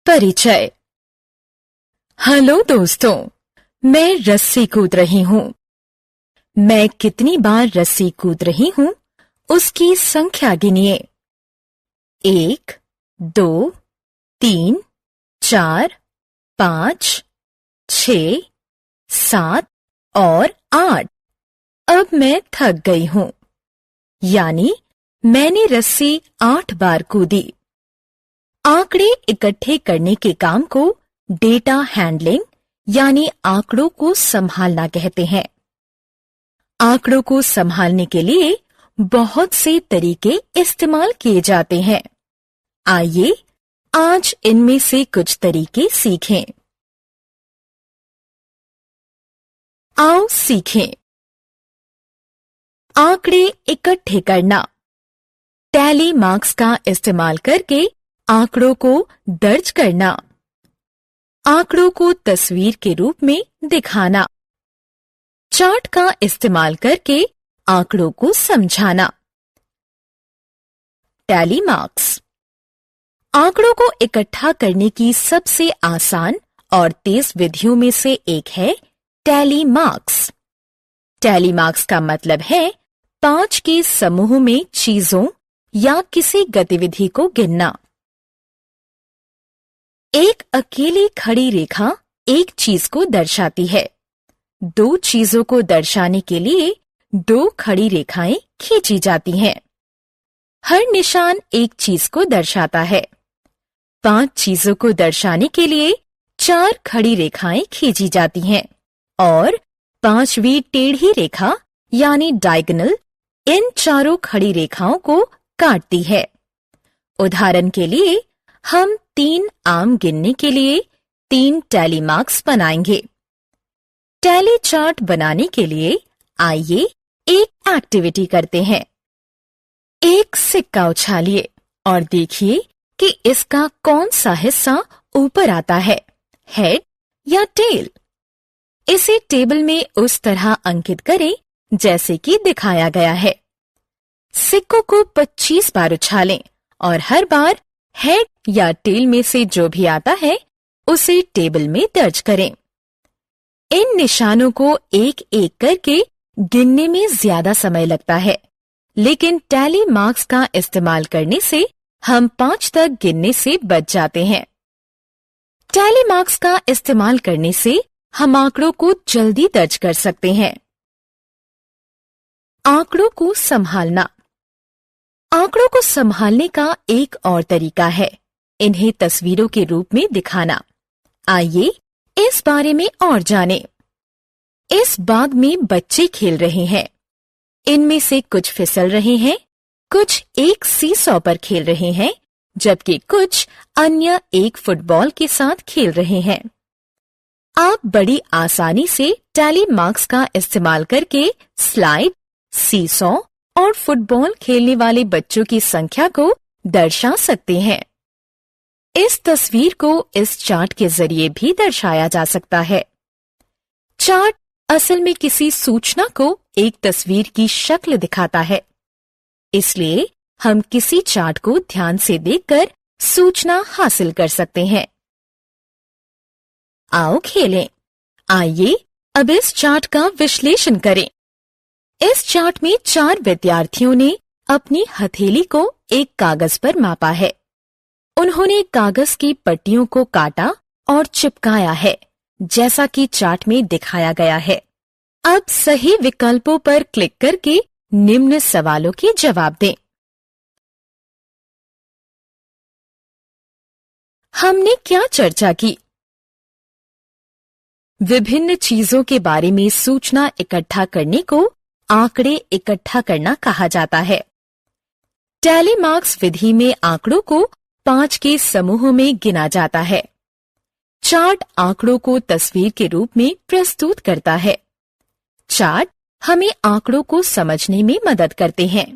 परिचय। हेलो दोस्तों, मैं रस्सी कूद रही हूँ। मैं कितनी बार रस्सी कूद रही हूँ उसकी संख्या गिनिए। 1, 2, 3, 4, 5, 6, 7 और 8। अब मैं थक गई हूँ, यानी मैंने रस्सी 8 बार कूदी। आंकड़े इकट्ठे करने के काम को डेटा हैंडलिंग यानी आंकड़ों को संभालना कहते हैं। आंकड़ों को संभालने के लिए बहुत से तरीके इस्तेमाल किए जाते हैं। आइए आज इनमें से कुछ तरीके सीखें। आओ सीखें। आंकड़े इकट्ठे करना। टैली मार्क्स का इस्तेमाल करके आंकड़ों को दर्ज करना। आंकड़ों को तस्वीर के रूप में दिखाना। चार्ट का इस्तेमाल करके आंकड़ों को समझाना। Tally marks. आंकड़ों को इकट्ठा करने की सबसे आसान और तेज विधियों में से एक है टैली मार्क्स। टैली मार्क्स का मतलब है 5 के समूह में चीजों या किसी गतिविधि को गिनना। एक अकेली खड़ी रेखा एक चीज को दर्शाती है। 2 चीजों को दर्शाने के लिए 2 खड़ी रेखाएं खींची जाती हैं। हर निशान एक चीज को दर्शाता है। 5 चीजों को दर्शाने के लिए 4 खड़ी रेखाएं खींची जाती हैं और 5वीं टेढ़ी रेखा यानी डायगोनल इन चारों खड़ी रेखाओं को काटती है। उदाहरण के लिए हम 3 आम गिनने के लिए 3 टैली मार्क्स बनाएंगे। टैली चार्ट बनाने के लिए आइए एक एक्टिविटी करते हैं। एक सिक्का उछालिए और देखिए कि इसका कौन सा हिस्सा ऊपर आता है, हेड या टेल। इसे टेबल में उस तरह अंकित करें जैसे कि दिखाया गया है। सिक्कों को 25 बार उछालें और हर बार हेड या टेल में से जो भी आता है उसे टेबल में दर्ज करें। इन निशानों को एक एक करके गिनने में ज्यादा समय लगता है, लेकिन टैली मार्क्स का इस्तेमाल करने से हम 5 तक गिनने से बच जाते हैं। टैली मार्क्स का इस्तेमाल करने से हम आंकड़ों को जल्दी दर्ज कर सकते हैं। आंकड़ों को संभालना। आंकड़ों को संभालने का एक और तरीका है इन्हें तस्वीरों के रूप में दिखाना। आइए इस बारे में और जानें। इस बाग में बच्चे खेल रहे हैं। इनमें से कुछ फिसल रहे हैं, कुछ एक सीसॉ पर खेल रहे हैं, जबकि कुछ अन्य एक फुटबॉल के साथ खेल रहे हैं। आप बड़ी आसानी से टैली मार्क्स का इस्तेमाल करके स्लाइड, सीसॉ और फुटबॉल खेलने वाले बच्चों की संख्या को दर्शा सकते हैं। इस तस्वीर को इस चार्ट के जरिए भी दर्शाया जा सकता है। चार्ट असल में किसी सूचना को एक तस्वीर की शक्ल दिखाता है, इसलिए हम किसी चार्ट को ध्यान से देखकर सूचना हासिल कर सकते हैं। आओ खेलें। आइए अब इस चार्ट का विश्लेषण करें। इस चार्ट में 4 विद्यार्थियों ने अपनी हथेली को एक कागज पर मापा है। उन्होंने कागज की पट्टियों को काटा और चिपकाया है, जैसा कि चार्ट में दिखाया गया है। अब सही विकल्पों पर क्लिक करके निम्न सवालों के जवाब दें। हमने क्या चर्चा की? विभिन्न चीजों के बारे में सूचना इकट्ठा करने को आंकड़े इकट्ठा करना कहा जाता है। टैली मार्क्स विधि में आंकड़ों को 5 के समूह में गिना जाता है। चार्ट आंकड़ों को तस्वीर के रूप में प्रस्तुत करता है। चार्ट हमें आंकड़ों को समझने में मदद करते हैं।